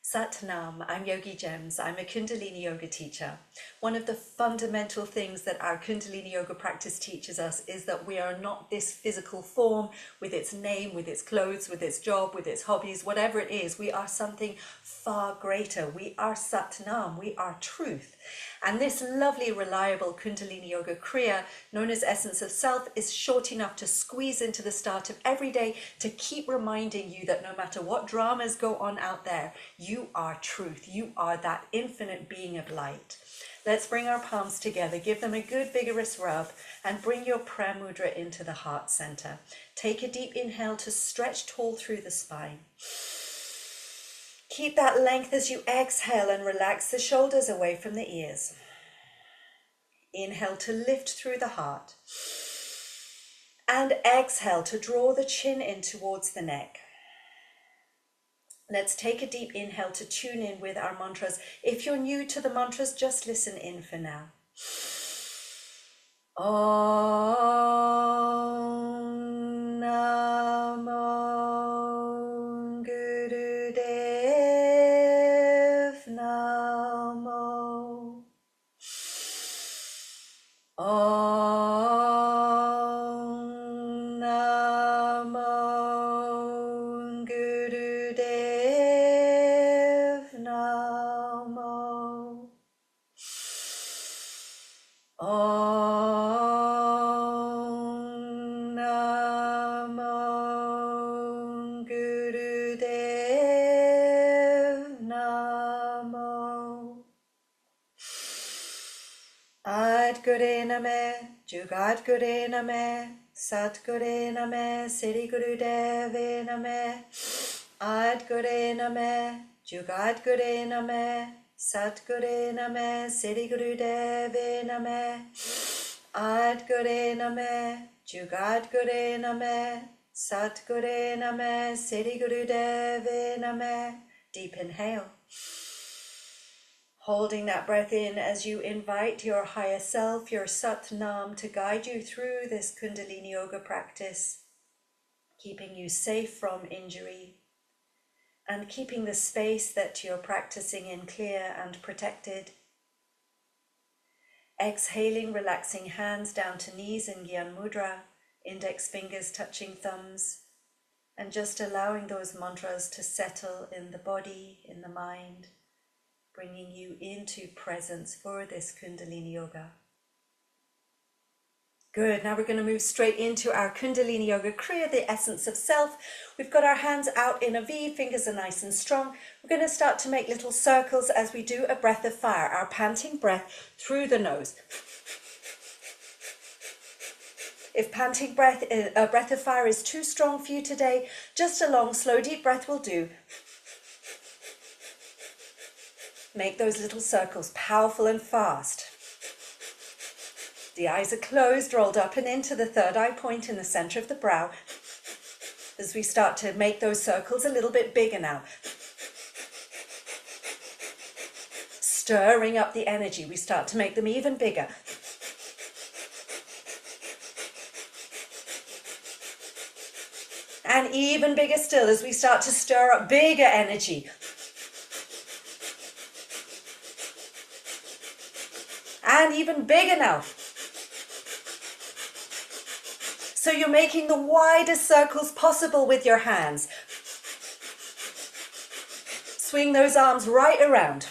Sat Nam, I'm Yogigems. I'm a Kundalini yoga teacher. One of the fundamental things that our Kundalini yoga practice teaches us is that we are not this physical form with its name, with its clothes, with its job, with its hobbies, whatever it is. We are something far greater. We are Sat Nam. We are truth. And this lovely, reliable Kundalini yoga kriya, known as Essence of Self, is short enough to squeeze into the start of every day to keep reminding you that no matter what dramas go on out there, you are truth. You are that infinite being of light. Let's bring our palms together, give them a good vigorous rub, and bring your prayer mudra into the heart center. Take a deep inhale to stretch tall through the spine. Keep that length as you exhale and relax the shoulders away from the ears. Inhale to lift through the heart. And exhale to draw the chin in towards the neck. Let's take a deep inhale to tune in with our mantras. If you're new to the mantras, just listen in for now. Om Namo Gurudev Namo. Om Namo Gurudev Namo. Om Namo Gurudev Namo. Adgure Name, Jugadgure Name, Satgure Name, Sri Gurudeve Name. Adgure Name, Jugadgure Name, Satgure Name, Sri Gurudeve Name. Adgure Name, Jugadgure Name, Satgure Name, Sri Gurudeve Name. Deep inhale. Holding that breath in as you invite your higher self, your Sat Nam, to guide you through this Kundalini yoga practice, keeping you safe from injury and keeping the space that you're practicing in clear and protected. Exhaling, relaxing hands down to knees in Gyan Mudra, index fingers touching thumbs, and just allowing those mantras to settle in the body, in the mind, bringing you into presence for this Kundalini yoga. Good, now we're going to move straight into our Kundalini yoga kriya, the essence of self. We've got our hands out in a V, fingers are nice and strong. We're going to start to make little circles as we do a breath of fire, our panting breath through the nose. If panting breath, a breath of fire is too strong for you today, just a long, slow, deep breath will do. Make those little circles powerful and fast. The eyes are closed, rolled up and into the third eye point in the center of the brow. As we start to make those circles a little bit bigger now. Stirring up the energy, we start to make them even bigger. And even bigger still as we start to stir up bigger energy. And even bigger now. So you're making the widest circles possible with your hands. Swing those arms right around.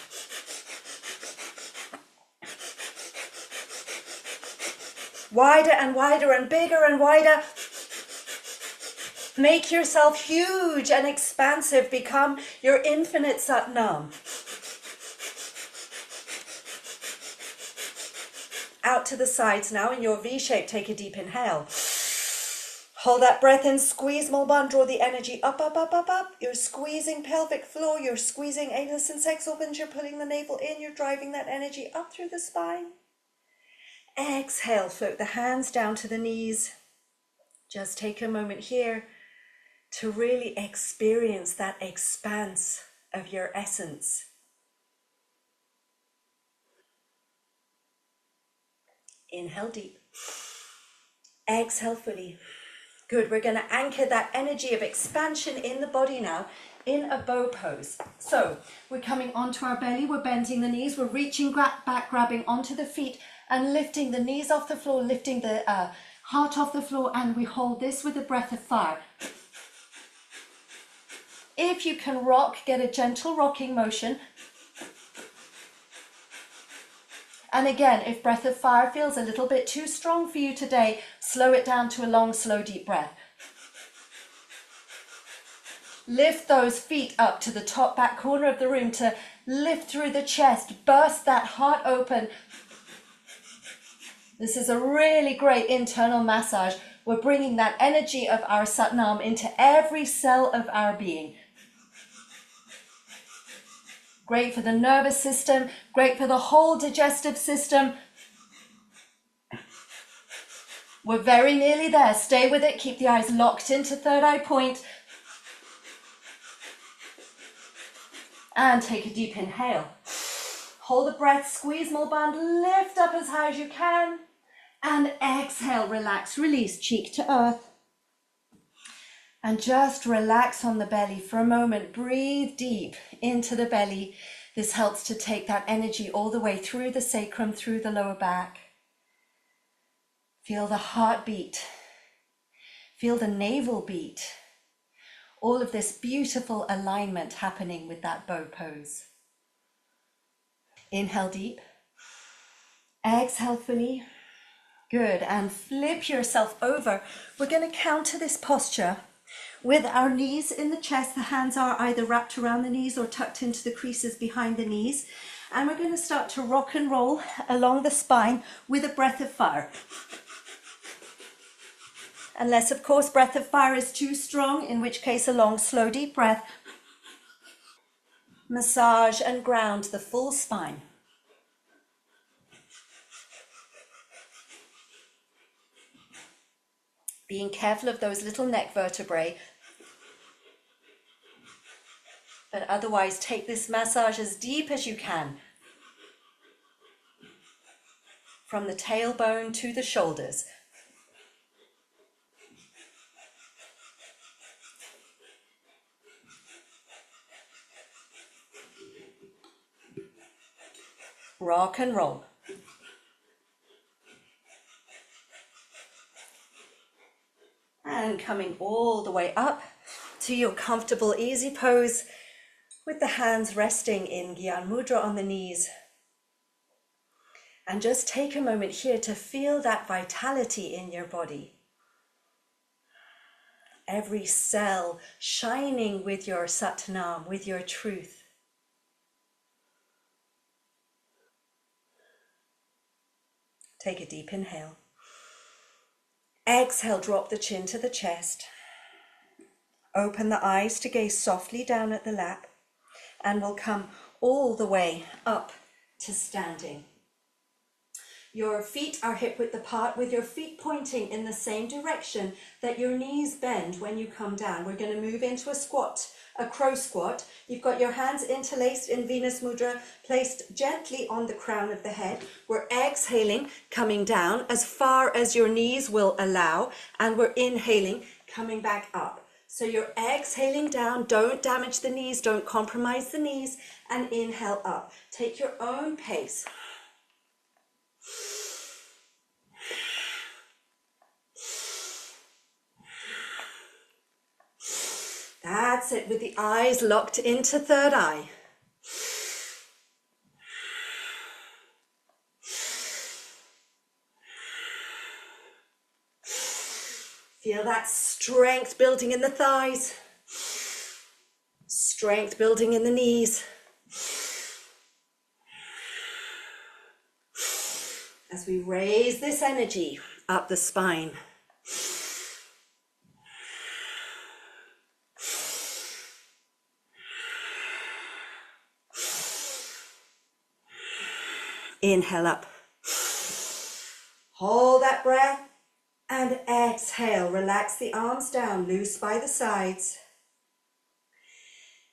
Wider and wider and bigger and wider. Make yourself huge and expansive. Become your infinite Sat Nam. Out to the sides now in your V shape. Take a deep inhale. Hold that breath in, squeeze Mulban, draw the energy up, up, up, up, up. You're squeezing pelvic floor, you're squeezing anus and sex organs, you're pulling the navel in, you're driving that energy up through the spine. Exhale, float the hands down to the knees. Just take a moment here to really experience that expanse of your essence. Inhale deep. Exhale fully. Good, we're going to anchor that energy of expansion in the body now in a bow pose. So we're coming onto our belly, we're bending the knees, we're reaching back, grabbing onto the feet and lifting the knees off the floor, lifting the heart off the floor, and we hold this with a breath of fire. If you can rock, get a gentle rocking motion. And again, if breath of fire feels a little bit too strong for you today, slow it down to a long, slow, deep breath. Lift those feet up to the top back corner of the room to lift through the chest, burst that heart open. This is a really great internal massage. We're bringing that energy of our Satnam into every cell of our being. Great for the nervous system, great for the whole digestive system. We're very nearly there. Stay with it. Keep the eyes locked into third eye point. And take a deep inhale. Hold the breath, squeeze more band, lift up as high as you can. And exhale, relax, release, cheek to earth. And just relax on the belly for a moment. Breathe deep into the belly. This helps to take that energy all the way through the sacrum, through the lower back. Feel the heartbeat. Feel the navel beat. All of this beautiful alignment happening with that bow pose. Inhale deep. Exhale fully. Good. And flip yourself over. We're going to counter this posture with our knees in the chest. The hands are either wrapped around the knees or tucked into the creases behind the knees. And we're going to start to rock and roll along the spine with a breath of fire. Unless, of course, breath of fire is too strong, in which case a long, slow, deep breath. Massage and ground the full spine. Being careful of those little neck vertebrae. But otherwise, take this massage as deep as you can. From the tailbone to the shoulders. Rock and roll. And coming all the way up to your comfortable, easy pose with the hands resting in Gyan Mudra on the knees. And just take a moment here to feel that vitality in your body. Every cell shining with your Satnam, with your truth. Take a deep inhale. Exhale, drop the chin to the chest. Open the eyes to gaze softly down at the lap. And we'll come all the way up to standing. Your feet are hip width apart with your feet pointing in the same direction that your knees bend when you come down. We're going to move into a squat, a crow squat. You've got your hands interlaced in Venus Mudra, placed gently on the crown of the head. We're exhaling, coming down as far as your knees will allow, and we're inhaling, coming back up. So you're exhaling down, don't damage the knees, don't compromise the knees, and inhale up. Take your own pace. That's it, with the eyes locked into third eye. Feel that strength building in the thighs. Strength building in the knees. As we raise this energy up the spine. Inhale up. Hold that breath and exhale. Relax the arms down, loose by the sides.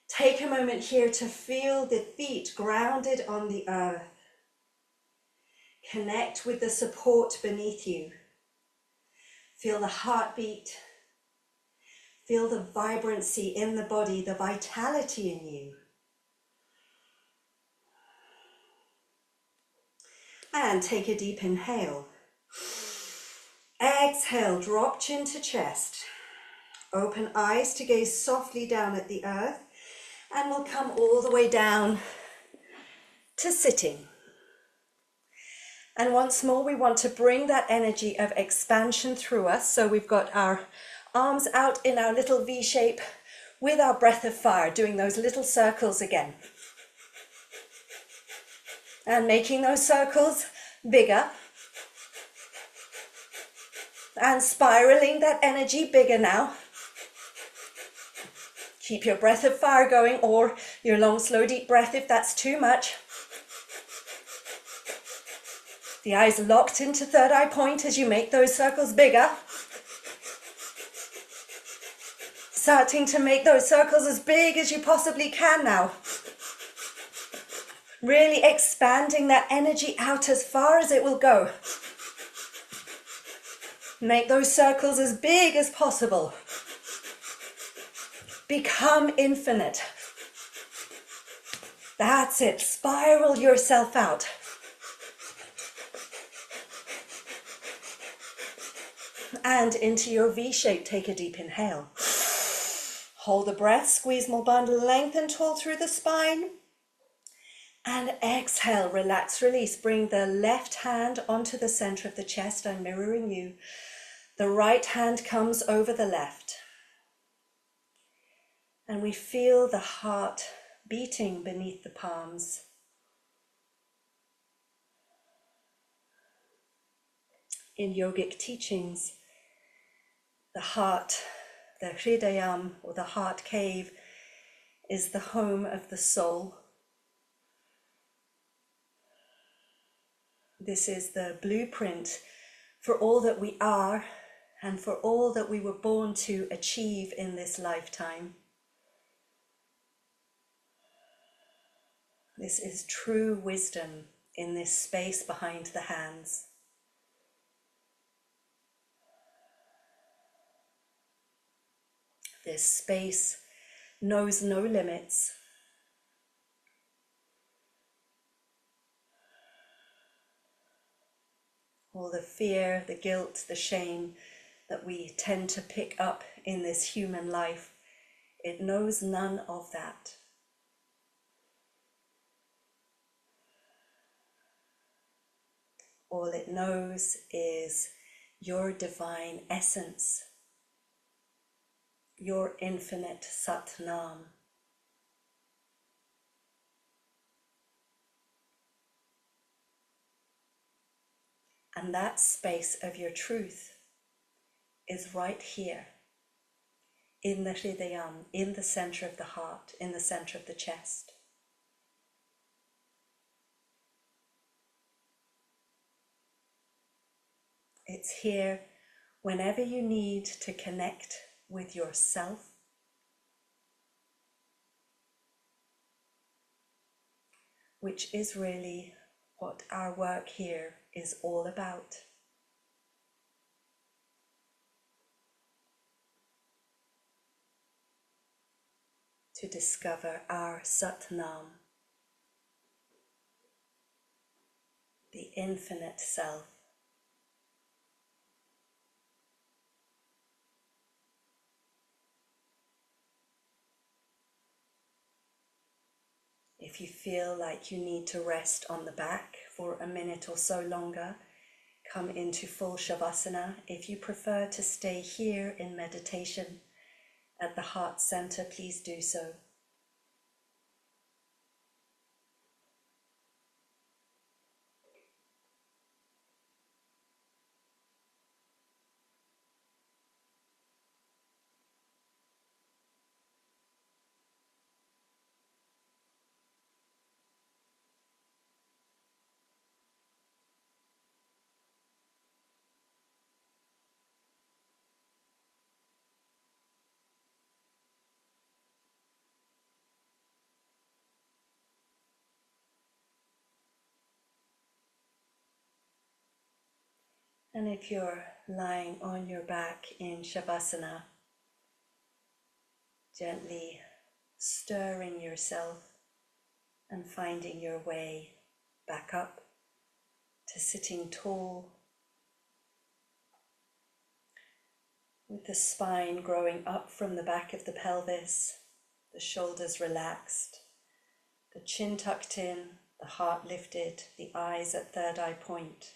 Take a moment here to feel the feet grounded on the earth. Connect with the support beneath you. Feel the heartbeat. Feel the vibrancy in the body, the vitality in you. And take a deep inhale. Exhale, drop chin to chest. Open eyes to gaze softly down at the earth. And we'll come all the way down to sitting. And once more, we want to bring that energy of expansion through us. So we've got our arms out in our little V shape with our breath of fire, doing those little circles again. And making those circles bigger. And spiraling that energy bigger now. Keep your breath of fire going, or your long, slow, deep breath if that's too much. The eyes locked into third eye point as you make those circles bigger. Starting to make those circles as big as you possibly can now. Really expanding that energy out as far as it will go. Make those circles as big as possible. Become infinite. That's it. Spiral yourself out. And into your V shape, take a deep inhale. Hold the breath, squeeze more bundle, lengthen tall through the spine. And exhale, relax, release. Bring the left hand onto the center of the chest. I'm mirroring you. The right hand comes over the left. And we feel the heart beating beneath the palms. In yogic teachings, the heart, the hridayam, or the heart cave, is the home of the soul. This is the blueprint for all that we are and for all that we were born to achieve in this lifetime. This is true wisdom in this space behind the hands. This space knows no limits. All the fear, the guilt, the shame that we tend to pick up in this human life, it knows none of that. All it knows is your divine essence, your infinite Sat Nam. And that space of your truth is right here, in the Hridayam, in the center of the heart, in the center of the chest. It's here whenever you need to connect with yourself, which is really what our work here is all about. To discover our Sat Nam, the infinite self. If you feel like you need to rest on the back for a minute or so longer, come into full Shavasana. If you prefer to stay here in meditation at the heart center, please do so. And if you're lying on your back in Shavasana, Gently stirring yourself and finding your way back up to sitting tall, with the spine growing up from the back of the pelvis, the shoulders relaxed, the chin tucked in, the heart lifted, the eyes at third eye point.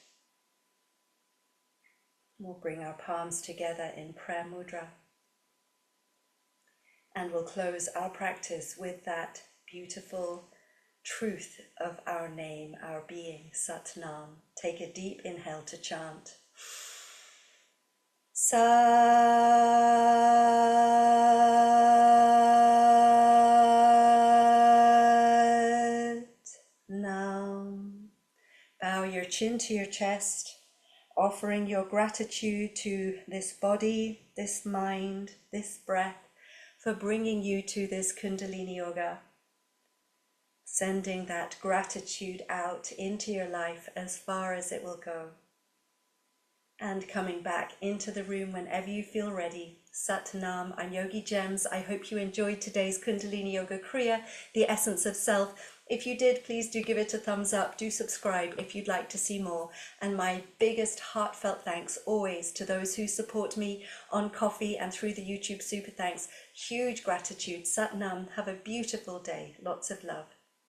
We'll bring our palms together in prayer mudra. And we'll close our practice with that beautiful truth of our name, our being, Sat Nam. Take a deep inhale to chant. Sat Nam. Bow your chin to your chest, offering your gratitude to this body, this mind, this breath, for bringing you to this Kundalini Yoga. Sending that gratitude out into your life as far as it will go. And coming back into the room whenever you feel ready. Sat Nam, I'm Yogigems. I hope you enjoyed today's Kundalini Yoga Kriya, the essence of self. If you did, please do give it a thumbs up. Do subscribe if you'd like to see more. And my biggest heartfelt thanks always to those who support me on Coffee and through the YouTube Super Thanks. Huge gratitude. Sat Nam, have a beautiful day. Lots of love.